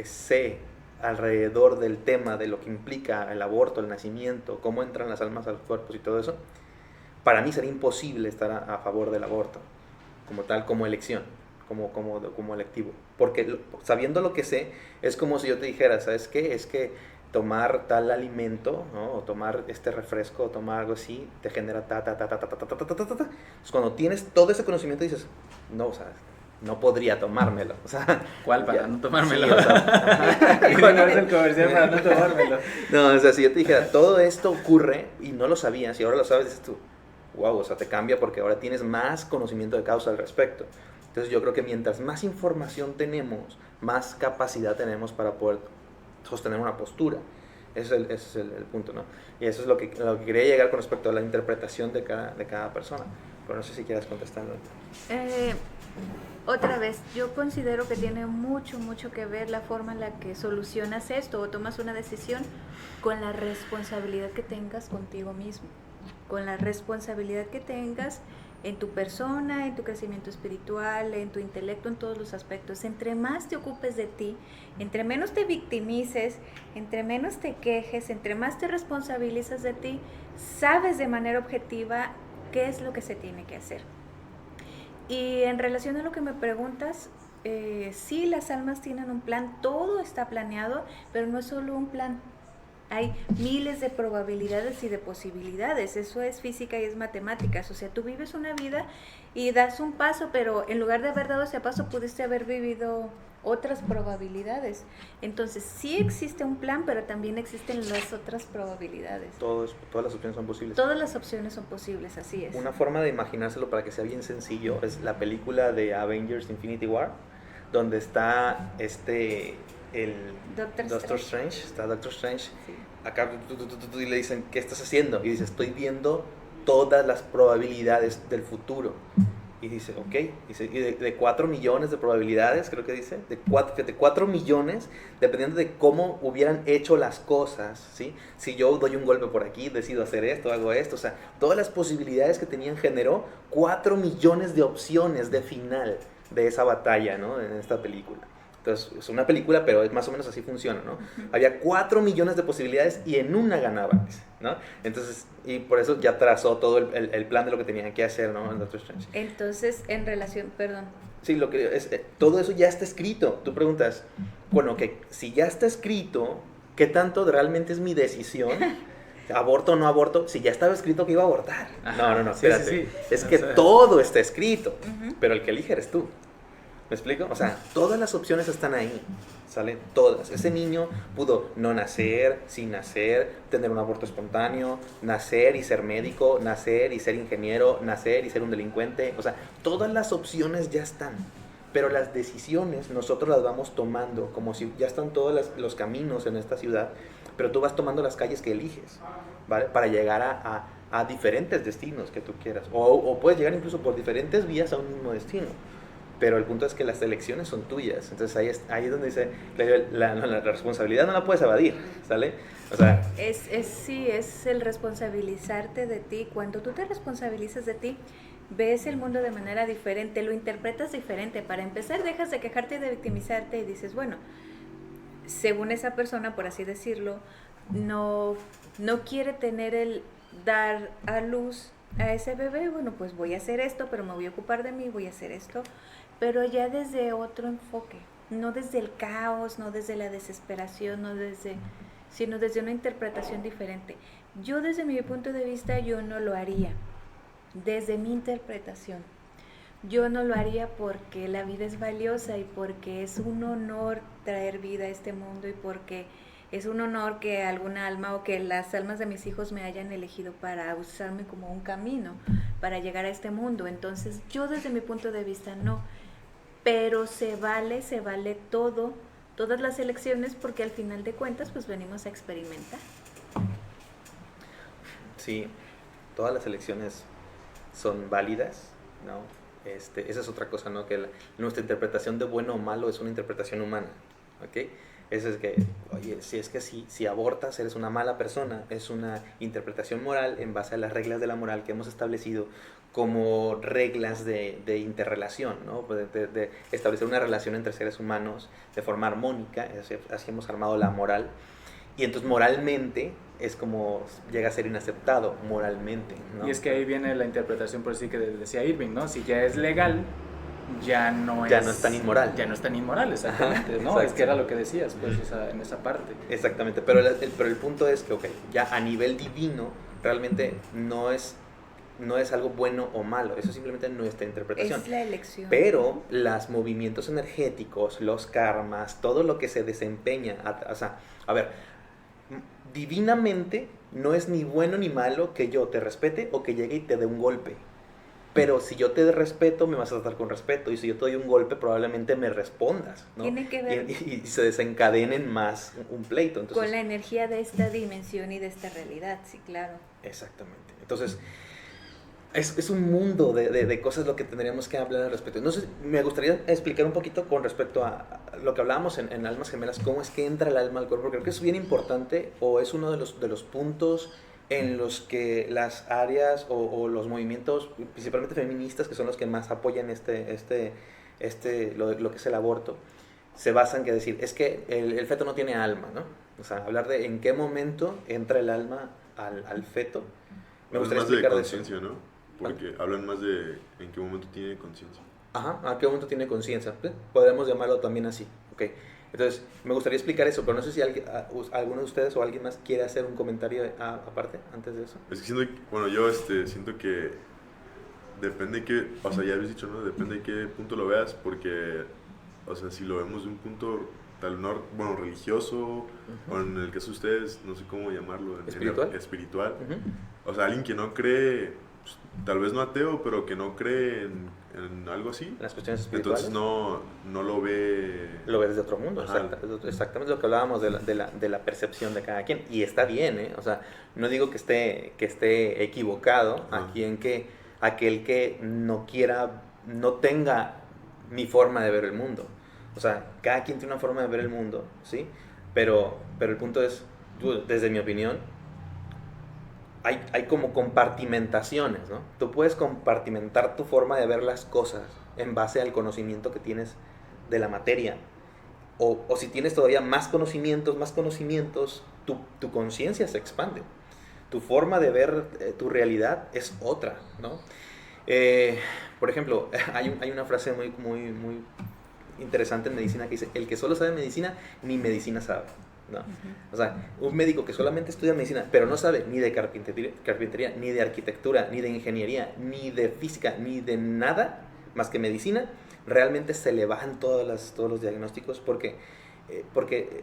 A: sé alrededor del tema de lo que implica el aborto, el nacimiento, cómo entran las almas a los cuerpos y todo eso, para mí sería imposible estar a favor del aborto como tal, como elección, como electivo, porque sabiendo lo que sé, es como si yo te dijera, ¿sabes qué? Es que tomar tal alimento, ¿no?, o tomar este refresco, o tomar algo así, te genera Entonces, cuando tienes todo ese conocimiento dices, no, o sea, no podría tomármelo, o sea,
C: ¿cuál para
A: ya,
C: no tomármelo?
A: Sí, o sea,
C: ¿Cuál es el comercial para no tomármelo?
A: no, o sea, si yo te dijera, todo esto ocurre y no lo sabías y ahora lo sabes, dices tú, wow, o sea, te cambia porque ahora tienes más conocimiento de causa al respecto. Entonces yo creo que mientras más información tenemos, más capacidad tenemos para poder sostener una postura. Ese es el punto, ¿no? Y eso es lo que quería llegar con respecto a la interpretación de cada persona. Pero no sé si quieras contestarlo.
B: Otra vez, yo considero que tiene mucho que ver la forma en la que solucionas esto o tomas una decisión con la responsabilidad que tengas contigo mismo, con la responsabilidad que tengas en tu persona, en tu crecimiento espiritual, en tu intelecto, en todos los aspectos. Entre más te ocupes de ti, entre menos te victimices, entre menos te quejes, entre más te responsabilizas de ti, sabes de manera objetiva qué es lo que se tiene que hacer. Y en relación a lo que me preguntas, sí, las almas tienen un plan, todo está planeado, pero no es solo un plan. Hay miles de probabilidades y de posibilidades, eso es física y es matemáticas, o sea, tú vives una vida y das un paso, pero en lugar de haber dado ese paso pudiste haber vivido otras probabilidades. Entonces sí existe un plan, pero también existen las otras probabilidades.
A: Todas las opciones son posibles.
B: Todas las opciones son posibles, así es.
A: Una forma de imaginárselo para que sea bien sencillo es la película de Avengers Infinity War, donde está el
B: Doctor
A: Strange, está Doctor Strange,
B: Sí.
A: acá y le dicen, ¿qué estás haciendo? Y dice, estoy viendo todas las probabilidades del futuro. Y dice, ok, dice, y de 4 millones de probabilidades, creo que dice, de 4 millones, dependiendo de cómo hubieran hecho las cosas, ¿sí? Si yo doy un golpe por aquí, decido hacer esto, hago esto, o sea, todas las posibilidades que tenían generó 4 millones de opciones de final de esa batalla, ¿no? En esta película. Entonces, es una película, pero es más o menos así funciona, ¿no? Había 4 millones de posibilidades y en una ganaba, ¿no? Entonces, y por eso ya trazó todo el plan de lo que tenían que hacer, ¿no? En Doctor Strange.
B: Entonces, en relación, perdón,
A: Sí, lo que es, todo eso ya está escrito. Tú preguntas, bueno, que si ya está escrito, ¿qué tanto realmente es mi decisión? ¿Aborto o no aborto? Si ya estaba escrito que iba a abortar.
C: Ajá,
A: No,
C: sí,
A: espérate.
C: sí.
A: Es
C: O
A: que
C: sea,
A: todo está escrito,
B: Ujú.
A: pero el que elige eres tú. ¿Me explico? O sea, todas las opciones están ahí, ¿sale? Todas. Ese niño pudo no nacer, sin nacer, tener un aborto espontáneo, nacer y ser médico, nacer y ser ingeniero, nacer y ser un delincuente. O sea, todas las opciones ya están. Pero las decisiones nosotros las vamos tomando como si ya están todos los caminos en esta ciudad, pero tú vas tomando las calles que eliges, ¿vale? Para llegar a diferentes destinos que tú quieras. O puedes llegar incluso por diferentes vías a un mismo destino. Pero el punto es que las elecciones son tuyas. Entonces ahí es donde dice, la responsabilidad no la puedes evadir, ¿sale? O sea,
B: sí, es el responsabilizarte de ti. Cuando tú te responsabilizas de ti, ves el mundo de manera diferente, lo interpretas diferente. Para empezar, dejas de quejarte y de victimizarte y dices, bueno, según esa persona, por así decirlo, no quiere tener el dar a luz a ese bebé, bueno, pues voy a hacer esto, pero me voy a ocupar de mí, voy a hacer esto, pero ya desde otro enfoque, no desde el caos, no desde la desesperación, sino desde una interpretación diferente. Yo desde mi punto de vista, yo no lo haría, desde mi interpretación. Yo no lo haría porque la vida es valiosa y porque es un honor traer vida a este mundo y porque es un honor que alguna alma o que las almas de mis hijos me hayan elegido para usarme como un camino para llegar a este mundo. Entonces yo desde mi punto de vista no, pero se vale todas las elecciones porque al final de cuentas pues venimos a experimentar.
A: sí, todas las elecciones son válidas, ¿no? Esa es otra cosa, ¿no? Que nuestra interpretación de bueno o malo es una interpretación humana, ¿ok? Eso es que, oye, si abortas eres una mala persona, es una interpretación moral en base a las reglas de la moral que hemos establecido como reglas de interrelación, ¿no? De establecer una relación entre seres humanos de forma armónica, así hemos armado la moral. Y entonces moralmente es como llega a ser inaceptado, moralmente, ¿no?
C: Y es que ahí viene la interpretación, por así que decía Irving, ¿no? Si ya es legal, ya no
A: es tan inmoral.
C: Ya no es tan inmoral, exactamente, ¿no?
A: Exacto.
C: Es que era lo que decías, pues, o sea, en esa parte.
A: Exactamente, pero el punto es que, ok, ya a nivel divino, realmente no es algo bueno o malo, eso es simplemente nuestra interpretación.
B: Es la elección.
A: Pero los movimientos energéticos, los karmas, todo lo que se desempeña, o sea, a ver, divinamente no es ni bueno ni malo que yo te respete o que llegue y te dé un golpe. Pero si yo te respeto, me vas a tratar con respeto. Y si yo te doy un golpe, probablemente me respondas, ¿no?
B: Tiene que ver
A: y se desencadenen más un pleito. Entonces,
B: con la energía de esta dimensión y de esta realidad, sí, claro.
A: exactamente. Entonces, es un mundo de cosas lo que tendríamos que hablar al respecto. Entonces, me gustaría explicar un poquito con respecto a lo que hablábamos en Almas Gemelas, cómo es que entra el alma al cuerpo. Creo que es bien importante o es uno de los puntos en los que las áreas o los movimientos, principalmente feministas, que son los que más apoyan lo que es el aborto, se basan en decir, es que el feto no tiene alma, ¿no? O sea, hablar de en qué momento entra el alma al feto. Me gustaría
D: más de
A: explicar de eso.
D: conciencia, ¿no? Porque hablan más de en qué momento tiene conciencia.
A: Ajá, ¿a qué momento tiene conciencia? Podemos llamarlo también así, ¿ok? Entonces, me gustaría explicar eso, pero no sé si alguno de ustedes o alguien más quiere hacer un comentario aparte, antes de eso.
D: Es que siento, bueno, yo siento que depende que, o sea, ya habéis dicho, ¿no? Depende de qué punto lo veas, porque, o sea, si lo vemos de un punto bueno, religioso, o en el caso de ustedes, no sé cómo llamarlo.
A: ¿Espiritual?
D: Espiritual.
A: Uh-huh.
D: O sea, alguien que no cree pues, tal vez no ateo, pero que no cree en algo así.
A: Las cuestiones espirituales.
D: Entonces no lo ve...
A: Lo ve desde otro mundo,
D: Ajá.
A: exactamente lo que hablábamos de la percepción de cada quien. Y está bien, ¿eh? O sea, no digo que esté equivocado
D: Ajá.
A: aquí en que aquel que no quiera, no tenga mi forma de ver el mundo. O sea, cada quien tiene una forma de ver el mundo, ¿sí? Pero el punto es, desde mi opinión, hay como compartimentaciones, ¿no? Tú puedes compartimentar tu forma de ver las cosas en base al conocimiento que tienes de la materia. O si tienes todavía más conocimientos, tu conciencia se expande. Tu forma de ver tu realidad es otra, ¿no? Por ejemplo, hay una frase muy interesante en medicina que dice: el que solo sabe medicina, ni medicina sabe, ¿no? O sea, un médico que solamente estudia medicina, pero no sabe ni de carpintería, ni de arquitectura, ni de ingeniería, ni de física, ni de nada más que medicina, realmente se le bajan todos los diagnósticos porque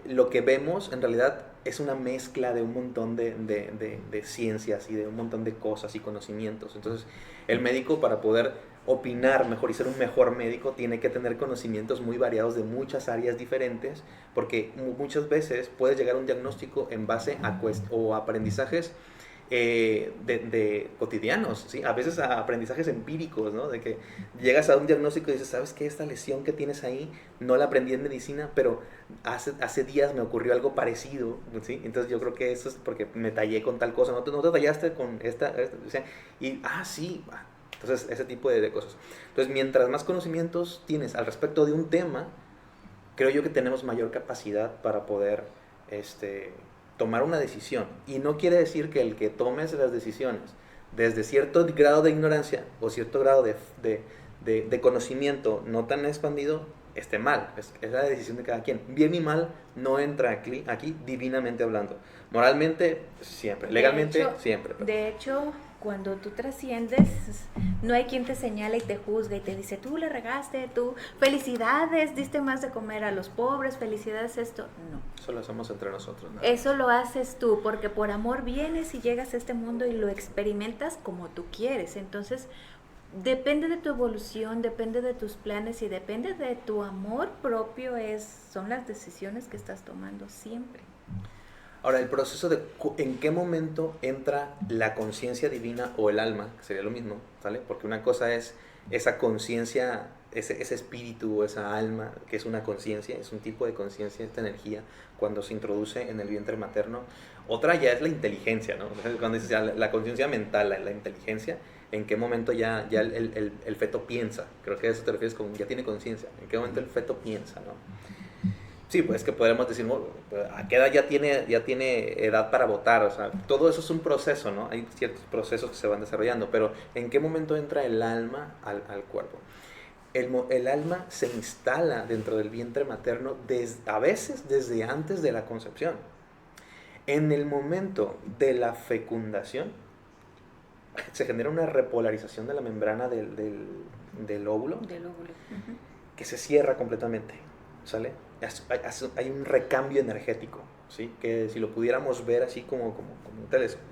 A: lo que vemos en realidad es una mezcla de un montón de ciencias y de un montón de cosas y conocimientos. Entonces, el médico, para poder opinar mejor y ser un mejor médico, tiene que tener conocimientos muy variados de muchas áreas diferentes, porque muchas veces puedes llegar a un diagnóstico en base a aprendizajes de cotidianos, ¿sí? A veces a aprendizajes empíricos, ¿no? De que llegas a un diagnóstico y dices: ¿sabes qué? Esta lesión que tienes ahí no la aprendí en medicina, pero hace días me ocurrió algo parecido, ¿sí? Entonces yo creo que eso es porque me tallé con tal cosa, no te tallaste con esta o sea, y sí. Entonces, ese tipo de cosas. Entonces, mientras más conocimientos tienes al respecto de un tema, creo yo que tenemos mayor capacidad para poder tomar una decisión. Y no quiere decir que el que tomes las decisiones desde cierto grado de ignorancia o cierto grado de conocimiento no tan expandido esté mal. Es la decisión de cada quien. Bien y mal no entra aquí divinamente hablando. Moralmente, siempre. Legalmente, siempre.
B: De hecho, cuando tú trasciendes, no hay quien te señala y te juzga y te dice: tú le regaste, tú, felicidades, diste más de comer a los pobres, felicidades esto. No.
A: Eso lo hacemos entre nosotros, ¿no?
B: Eso lo haces tú, porque por amor vienes y llegas a este mundo y lo experimentas como tú quieres. Entonces, depende de tu evolución, depende de tus planes y depende de tu amor propio, son las decisiones que estás tomando siempre.
A: Ahora, el proceso de en qué momento entra la conciencia divina o el alma, que sería lo mismo, ¿sale? Porque una cosa es esa conciencia, ese espíritu o esa alma, que es una conciencia, es un tipo de conciencia, esta energía, cuando se introduce en el vientre materno. Otra ya es la inteligencia, ¿no? Cuando dices ya la conciencia mental, la inteligencia, ¿en qué momento ya el feto piensa? Creo que a eso te refieres con ya tiene conciencia. ¿En qué momento el feto piensa, no? Sí, pues que podríamos decir, ¿a qué edad ya tiene edad para votar? O sea, todo eso es un proceso, ¿no? Hay ciertos procesos que se van desarrollando, pero ¿en qué momento entra el alma al cuerpo? El alma se instala dentro del vientre materno a veces desde antes de la concepción. En el momento de la fecundación se genera una repolarización de la membrana del óvulo,
B: Uh-huh.
A: que se cierra completamente, ¿sale? Hay un recambio energético, ¿sí? Que si lo pudiéramos ver así como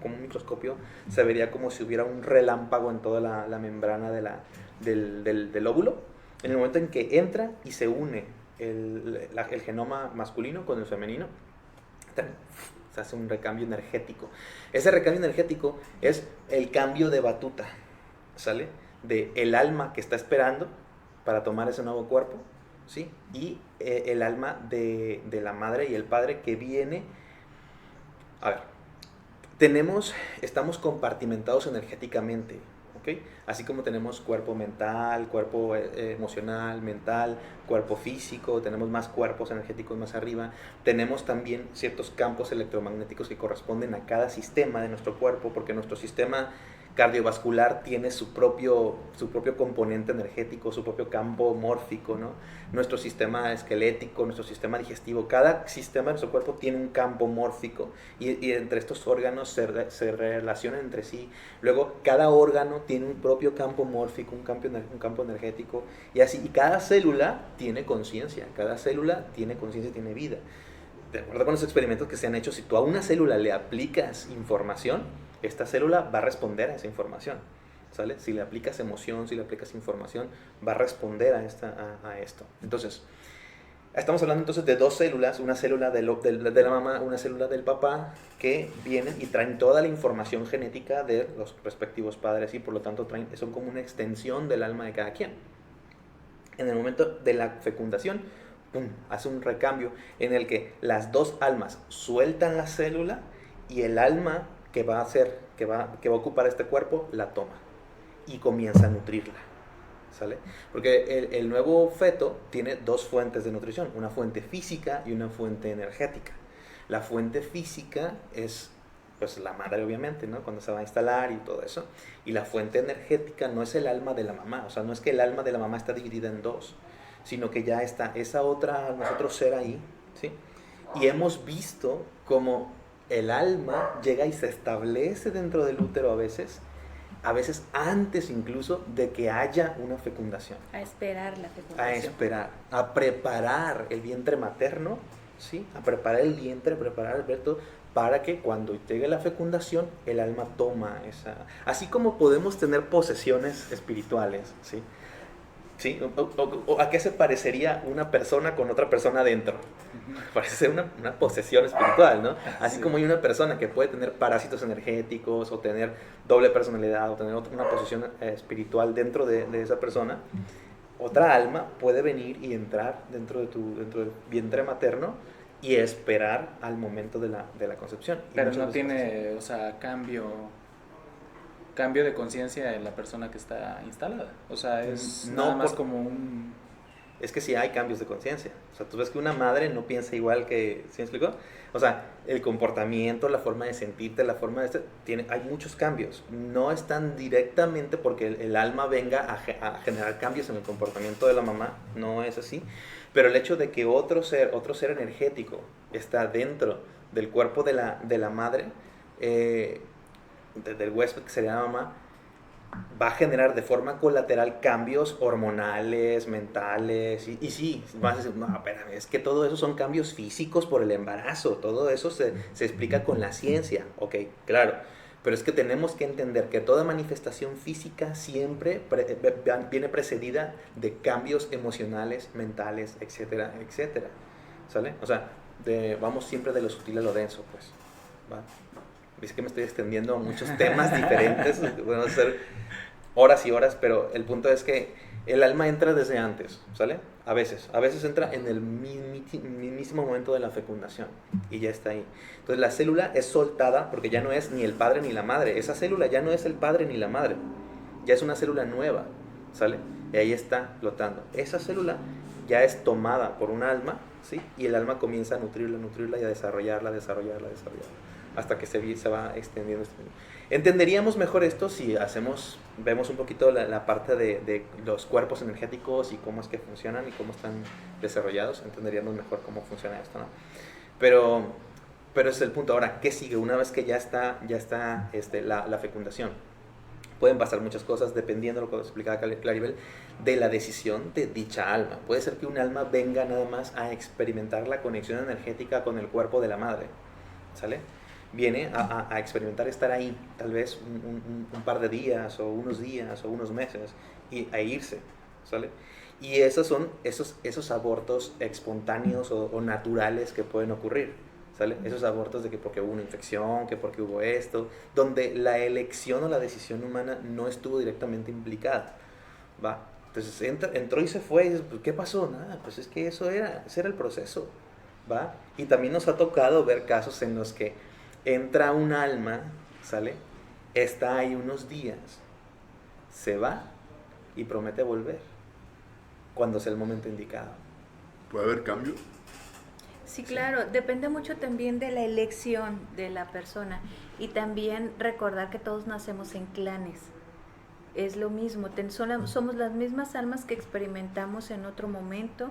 A: un microscopio, se vería como si hubiera un relámpago en toda la membrana del óvulo. En el momento en que entra y se une el genoma masculino con el femenino, se hace un recambio energético. Ese recambio energético es el cambio de batuta, ¿sale? De el alma que está esperando para tomar ese nuevo cuerpo, ¿sí? Y el alma de la madre y el padre que viene. A ver, estamos compartimentados energéticamente, ¿ok? Así como tenemos cuerpo mental, cuerpo emocional, mental, cuerpo físico, tenemos más cuerpos energéticos más arriba, tenemos también ciertos campos electromagnéticos que corresponden a cada sistema de nuestro cuerpo, porque nuestro sistema cardiovascular tiene su propio componente energético, su propio campo mórfico, ¿no? Nuestro sistema esquelético, nuestro sistema digestivo, cada sistema de nuestro cuerpo tiene un campo mórfico y entre estos órganos se relacionan entre sí. Luego, cada órgano tiene un propio campo mórfico, un campo energético, y así. Y cada célula tiene conciencia, tiene vida. De acuerdo con los experimentos que se han hecho, si tú a una célula le aplicas información, esta célula va a responder a esa información. ¿sale? Si le aplicas emoción, si le aplicas información, va a responder a esto. Entonces, estamos hablando entonces de dos células, una célula de la mamá, una célula del papá, que vienen y traen toda la información genética de los respectivos padres y por lo tanto son como una extensión del alma de cada quien. En el momento de la fecundación, ¡pum!, hace un recambio en el que las dos almas sueltan la célula y el alma que va a ocupar este cuerpo la toma y comienza a nutrirla, ¿sale? Porque el nuevo feto tiene dos fuentes de nutrición, una fuente física y una fuente energética. La fuente física es pues la madre, obviamente, ¿no? Cuando se va a instalar y todo eso. Y la fuente energética no es el alma de la mamá, o sea, no es que el alma de la mamá está dividida en dos, sino que ya está esa otra, nosotros ser ahí, ¿sí? Y hemos visto cómo el alma llega y se establece dentro del útero a veces antes incluso de que haya una fecundación.
B: A esperar la fecundación.
A: A esperar, a preparar el vientre materno, ¿sí? A preparar el vientre, preparar el feto, para que cuando llegue la fecundación, el alma toma esa... Así como podemos tener posesiones espirituales, ¿sí? ¿Sí? O ¿a qué se parecería una persona con otra persona adentro? Parece ser una posesión espiritual, ¿no? Así como hay una persona que puede tener parásitos energéticos o tener doble personalidad o tener una posesión espiritual dentro de esa persona, otra alma puede venir y entrar dentro del vientre materno y esperar al momento de la concepción.
C: Pero no tiene, o sea, cambio de conciencia en la persona que está instalada. O sea, es
A: no,
C: nada más como un...
A: Es que sí hay cambios de conciencia. O sea, tú ves que una madre no piensa igual que... ¿Sí me explico? O sea, el comportamiento, la forma de sentirte, la forma de... hay muchos cambios. No están directamente porque el alma venga a generar cambios en el comportamiento de la mamá. No es así. Pero el hecho de que otro ser energético está dentro del cuerpo de la madre, del huésped que sería la mamá, va a generar de forma colateral cambios hormonales, mentales, y sí, vas a decir, no, espérame, es que todo eso son cambios físicos por el embarazo, todo eso se explica con la ciencia, ok, claro, pero es que tenemos que entender que toda manifestación física siempre viene precedida de cambios emocionales, mentales, etcétera, etcétera, ¿sale? O sea, vamos siempre de lo sutil a lo denso, pues, ¿va? Dice que me estoy extendiendo a muchos temas diferentes, podemos hacer horas y horas, pero el punto es que el alma entra desde antes, ¿sale? A veces entra en el mismo momento de la fecundación y ya está ahí. Entonces la célula es soltada porque ya no es ni el padre ni la madre, esa célula ya no es el padre ni la madre, ya es una célula nueva, ¿sale? Y ahí está flotando. Esa célula ya es tomada por un alma, ¿sí? Y el alma comienza a nutrirla y a desarrollarla, hasta que se va extendiendo. Entenderíamos mejor esto si vemos un poquito la parte de los cuerpos energéticos y cómo es que funcionan y cómo están desarrollados. Entenderíamos mejor cómo funciona esto, ¿no? Pero ese es el punto. Ahora, ¿qué sigue? Una vez que ya está la fecundación, pueden pasar muchas cosas dependiendo de lo que explicaba Claribel, de la decisión de dicha alma. Puede ser que un alma venga nada más a experimentar la conexión energética con el cuerpo de la madre, ¿sale? Viene a experimentar estar ahí, tal vez un par de días o unos meses, a irse, ¿sale? Y esos son esos abortos espontáneos o naturales que pueden ocurrir, ¿sale? Esos abortos de que porque hubo una infección, que porque hubo esto, donde la elección o la decisión humana no estuvo directamente implicada, ¿va? Entonces entró y se fue, y dices, ¿qué pasó? Nada, pues es que ese era el proceso, ¿va? Y también nos ha tocado ver casos en los que entra un alma, ¿sale? Está ahí unos días, se va y promete volver cuando sea el momento indicado.
D: ¿Puede haber cambio?
B: Sí, claro, depende mucho también de la elección de la persona y también recordar que todos nacemos en clanes. Es lo mismo, somos las mismas almas que experimentamos en otro momento.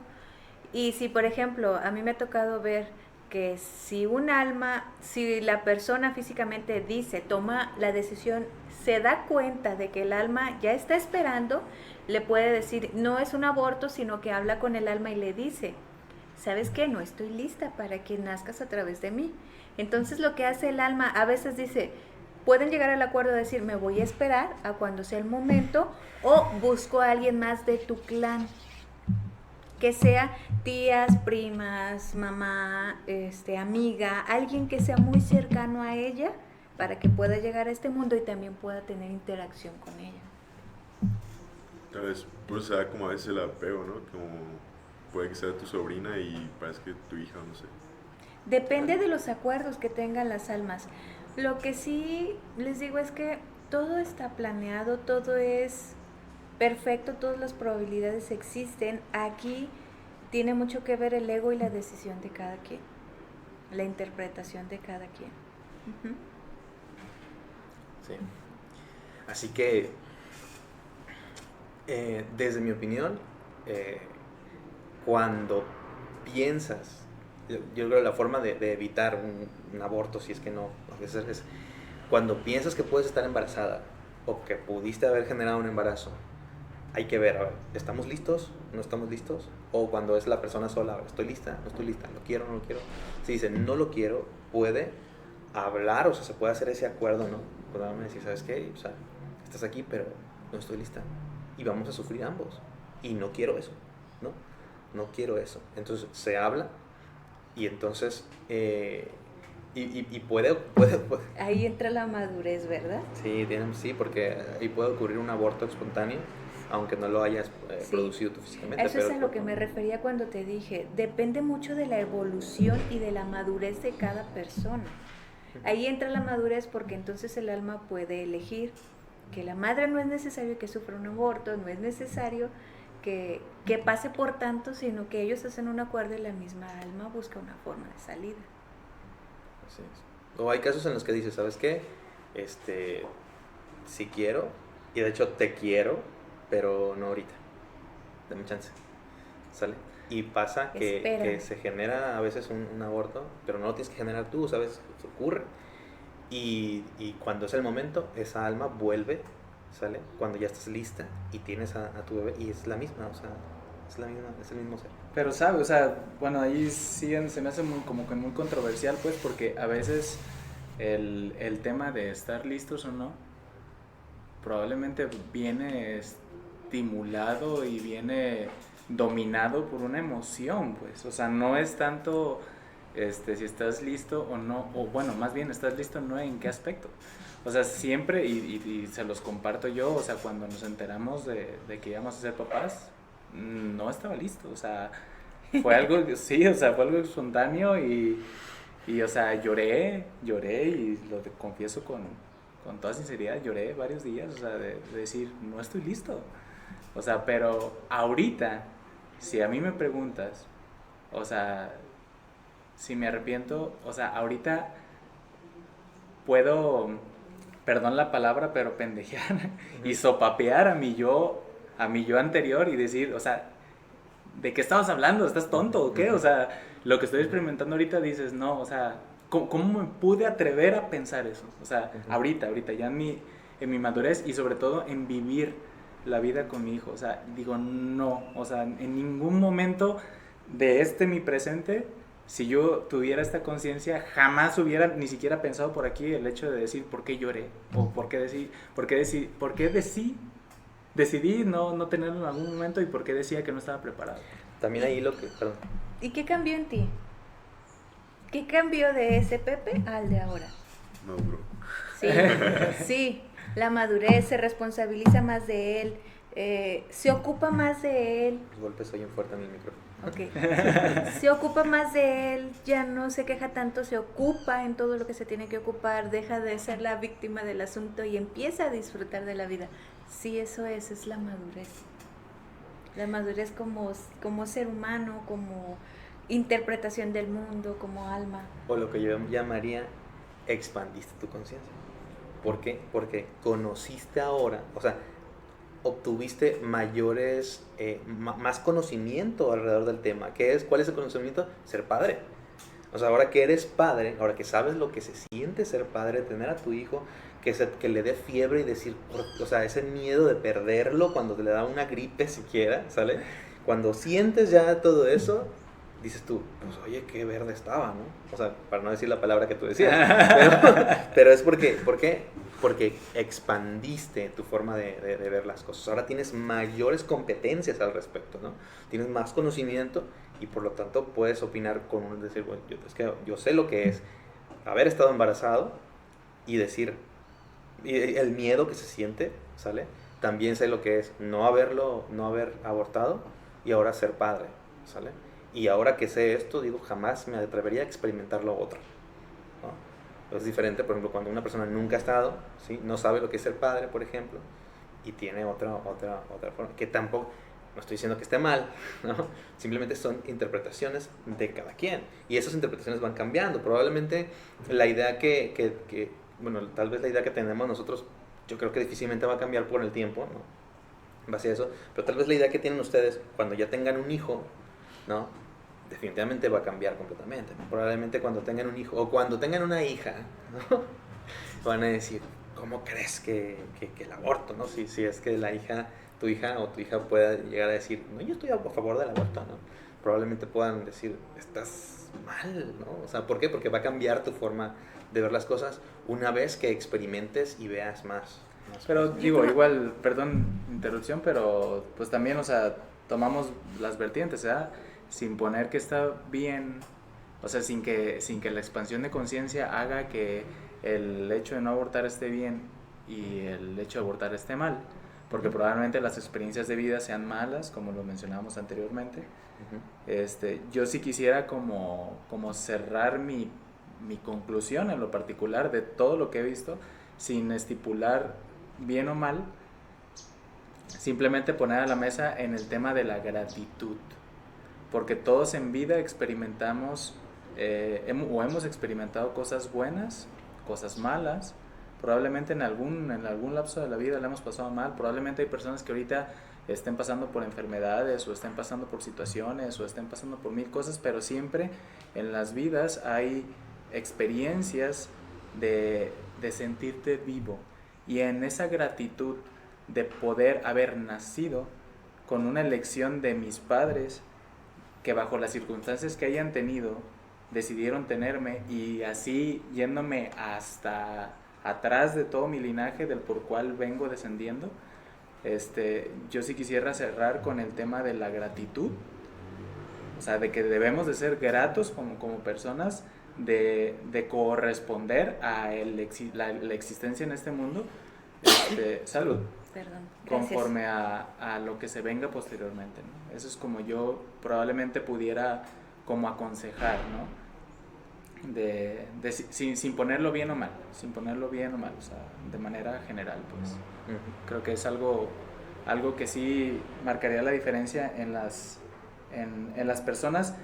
B: Y si, por ejemplo, a mí me ha tocado ver que si la persona físicamente toma la decisión, se da cuenta de que el alma ya está esperando, le puede decir, no es un aborto, sino que habla con el alma y le dice, ¿sabes qué? No estoy lista para que nazcas a través de mí. Entonces lo que hace el alma, a veces dice, pueden llegar al acuerdo de decir, me voy a esperar a cuando sea el momento, o busco a alguien más de tu clan, que sea tías, primas, mamá, amiga, alguien que sea muy cercano a ella, para que pueda llegar a este mundo y también pueda tener interacción con ella.
D: Tal vez, pues se da como a veces el apego, ¿no? Como puede que sea tu sobrina y parece que tu hija, no sé.
B: Depende de los acuerdos que tengan las almas. Lo que sí les digo es que todo está planeado, todo es perfecto, todas las probabilidades existen. Aquí tiene mucho que ver el ego y la decisión de cada quien, la interpretación de cada quien. Uh-huh.
A: Sí. Así que, desde mi opinión, cuando piensas, yo creo que la forma de evitar un aborto, si es que no, a veces es cuando piensas que puedes estar embarazada o que pudiste haber generado un embarazo, hay que ver, a ver, ¿estamos listos? ¿No estamos listos? O cuando es la persona sola, a ver, ¿estoy lista? ¿No estoy lista? ¿Lo quiero? ¿No lo quiero? Si dice, no lo quiero, puede hablar, o sea, se puede hacer ese acuerdo, ¿no? Puede decir, ¿sabes qué? O sea, estás aquí, pero no estoy lista. Y vamos a sufrir ambos. Y no quiero eso, ¿no? No quiero eso. Entonces, se habla y entonces... Y puede.
B: Ahí entra la madurez, ¿verdad?
A: Sí, porque ahí puede ocurrir un aborto espontáneo, aunque no lo hayas producido tú físicamente.
B: Eso es a lo que me refería cuando te dije, depende mucho de la evolución y de la madurez de cada persona. Ahí entra la madurez porque entonces el alma puede elegir que la madre no es necesario que sufra un aborto, no es necesario que pase por tanto, sino que ellos hacen un acuerdo y la misma alma busca una forma de salida.
A: Así es. O hay casos en los que dices, ¿sabes qué? Sí quiero, y de hecho te quiero, pero no ahorita. Dame chance. ¿Sale? Y pasa que se genera a veces un aborto, pero no lo tienes que generar tú, ¿sabes? Ocurre. Y cuando es el momento, esa alma vuelve, ¿sale? Cuando ya estás lista y tienes a tu bebé, y es la misma, o sea, es el mismo ser.
C: Pero sabe, o sea, bueno, ahí sí se me hace como que muy controversial, pues, porque a veces el tema de estar listos o no probablemente viene estimulado y viene dominado por una emoción, pues, o sea, no es tanto si estás listo o no, o bueno, más bien estás listo no en qué aspecto. O sea, siempre, y se los comparto yo, o sea, cuando nos enteramos de que íbamos a ser papás, no estaba listo, o sea, fue algo, sí, o sea, fue algo espontáneo y o sea, lloré y confieso con toda sinceridad, lloré varios días, o sea, de decir, no estoy listo, o sea, pero ahorita, si a mí me preguntas, o sea, si me arrepiento, o sea, ahorita puedo, perdón la palabra, pero pendejear y sopapear a mi yo anterior y decir, o sea, ¿de qué estabas hablando? ¿Estás tonto o qué? O sea, lo que estoy experimentando ahorita dices, no, o sea, ¿cómo me pude atrever a pensar eso? O sea, ahorita, ya en mi madurez y sobre todo en vivir la vida con mi hijo, o sea, digo, no, o sea, en ningún momento de mi presente, si yo tuviera esta conciencia, jamás hubiera ni siquiera pensado por aquí el hecho de decir por qué lloré o por qué decidí no tenerlo en algún momento y por qué decía que no estaba preparado.
A: También ahí perdón.
B: ¿Y qué cambió en ti? ¿Qué cambió de ese Pepe al de ahora?
D: Maduro.
B: Sí, la madurez, se responsabiliza más de él, se ocupa más de él.
A: Los golpes oyen fuerte en el micrófono.
B: Okay. Se ocupa más de él, ya no se queja tanto, se ocupa en todo lo que se tiene que ocupar, deja de ser la víctima del asunto y empieza a disfrutar de la vida. Sí, eso es la madurez. La madurez como ser humano, como interpretación del mundo, como alma.
A: O lo que yo llamaría, expandiste tu conciencia. ¿Por qué? Porque conociste ahora, o sea, obtuviste mayores, más conocimiento alrededor del tema. ¿Cuál es el conocimiento? Ser padre. O sea, ahora que eres padre, ahora que sabes lo que se siente ser padre, tener a tu hijo, que le dé fiebre y decir, o sea, ese miedo de perderlo cuando te le da una gripe siquiera, ¿sale? Cuando sientes ya todo eso, dices tú, pues oye, qué verde estaba, ¿no? O sea, para no decir la palabra que tú decías. Pero es ¿por qué? Porque expandiste tu forma de ver las cosas. Ahora tienes mayores competencias al respecto, ¿no? Tienes más conocimiento y por lo tanto puedes opinar con uno, decir, bueno, es que yo sé lo que es haber estado embarazado y decir, y el miedo que se siente, ¿sale? También sé lo que es no haber abortado y ahora ser padre, ¿sale? Y ahora que sé esto, digo, jamás me atrevería a experimentar lo otro, ¿no? Es diferente, por ejemplo, cuando una persona nunca ha estado, ¿sí? No sabe lo que es ser padre, por ejemplo, y tiene otra forma, que tampoco, no estoy diciendo que esté mal, ¿no? Simplemente son interpretaciones de cada quien, y esas interpretaciones van cambiando. Probablemente la idea bueno, tal vez la idea que tenemos nosotros, yo creo que difícilmente va a cambiar por el tiempo, ¿no? En base a eso, pero tal vez la idea que tienen ustedes cuando ya tengan un hijo, ¿no? Definitivamente va a cambiar completamente, ¿no? Probablemente cuando tengan un hijo o cuando tengan una hija, ¿no? Van a decir, ¿cómo crees que el aborto, ¿no? Si es que tu hija pueda llegar a decir, no, yo estoy a favor del aborto, ¿no? Probablemente puedan decir, estás mal, ¿no? O sea, ¿por qué? Porque va a cambiar tu forma de ver las cosas una vez que experimentes y veas más.
C: Pero digo, igual, perdón, interrupción, pero pues también, o sea, tomamos las vertientes, ¿verdad? Sin poner que está bien, o sea, sin que la expansión de conciencia haga que el hecho de no abortar esté bien y el hecho de abortar esté mal, porque probablemente las experiencias de vida sean malas, como lo mencionábamos anteriormente. Yo sí quisiera como cerrar mi conclusión en lo particular de todo lo que he visto, sin estipular bien o mal, simplemente poner a la mesa en el tema de la gratitud, porque todos en vida experimentamos hemos experimentado cosas buenas, cosas malas, probablemente en algún lapso de la vida la hemos pasado mal, probablemente hay personas que ahorita estén pasando por enfermedades o estén pasando por situaciones o estén pasando por mil cosas, pero siempre en las vidas hay experiencias de sentirte vivo, y en esa gratitud de poder haber nacido con una elección de mis padres que bajo las circunstancias que hayan tenido decidieron tenerme, y así yéndome hasta atrás de todo mi linaje del por cual vengo descendiendo, yo sí quisiera cerrar con el tema de la gratitud, o sea, de que debemos de ser gratos como personas, de corresponder a la existencia en este mundo, salud,
B: Perdón,
C: conforme a lo que se venga posteriormente, ¿no? Eso es como yo probablemente pudiera como aconsejar, ¿no? Sin ponerlo bien o mal, o sea, de manera general, pues.
A: Uh-huh.
C: Creo que es algo que sí marcaría la diferencia en las personas,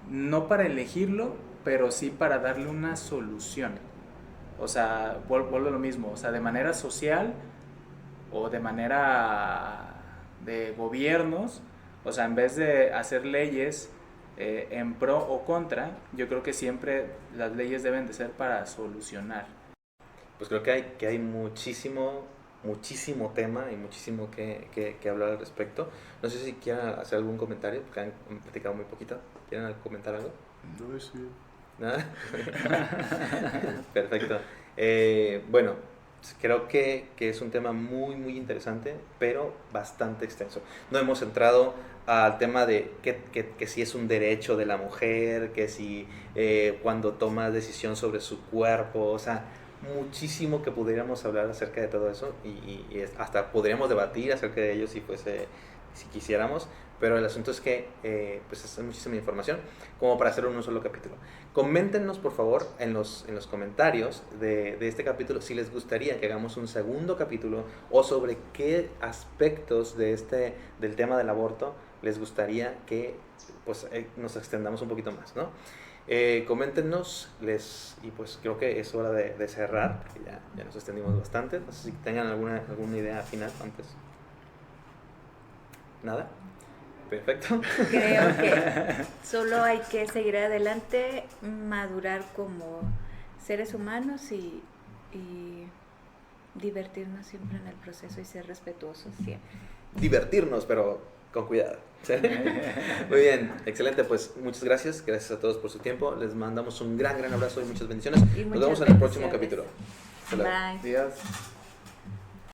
C: no para elegirlo, pero sí para darle una solución. O sea, vuelvo a lo mismo, o sea, de manera social o de manera de gobiernos, o sea, en vez de hacer leyes en pro o contra, yo creo que siempre las leyes deben de ser para solucionar.
A: Pues creo que hay muchísimo tema y muchísimo que hablar al respecto. No sé si quieran hacer algún comentario, porque han platicado muy poquito. ¿Quieren comentar algo?
D: No, sí.
A: ¿Nada? Perfecto. Bueno, creo que es un tema muy, muy interesante, pero bastante extenso. No hemos entrado al tema de que si es un derecho de la mujer, que si cuando toma decisión sobre su cuerpo, o sea, muchísimo que pudiéramos hablar acerca de todo eso y hasta podríamos debatir acerca de ello si quisiéramos, pero el asunto es que pues es muchísima información como para hacer un solo capítulo. Coméntenos por favor en los comentarios de este capítulo si les gustaría que hagamos un segundo capítulo o sobre qué aspectos del tema del aborto les gustaría que pues, nos extendamos un poquito más, ¿no? Coméntenos y pues creo que es hora de cerrar, porque ya nos extendimos bastante. No sé si tengan alguna idea final antes. ¿Nada? Perfecto.
B: Creo que solo hay que seguir adelante, madurar como seres humanos y divertirnos siempre en el proceso y ser respetuosos siempre.
A: Divertirnos, pero con cuidado. Muy bien, excelente, pues muchas gracias a todos por su tiempo, les mandamos un gran abrazo y muchas bendiciones. Nos vemos en el próximo capítulo. Hasta luego.
B: Bye.
C: Días.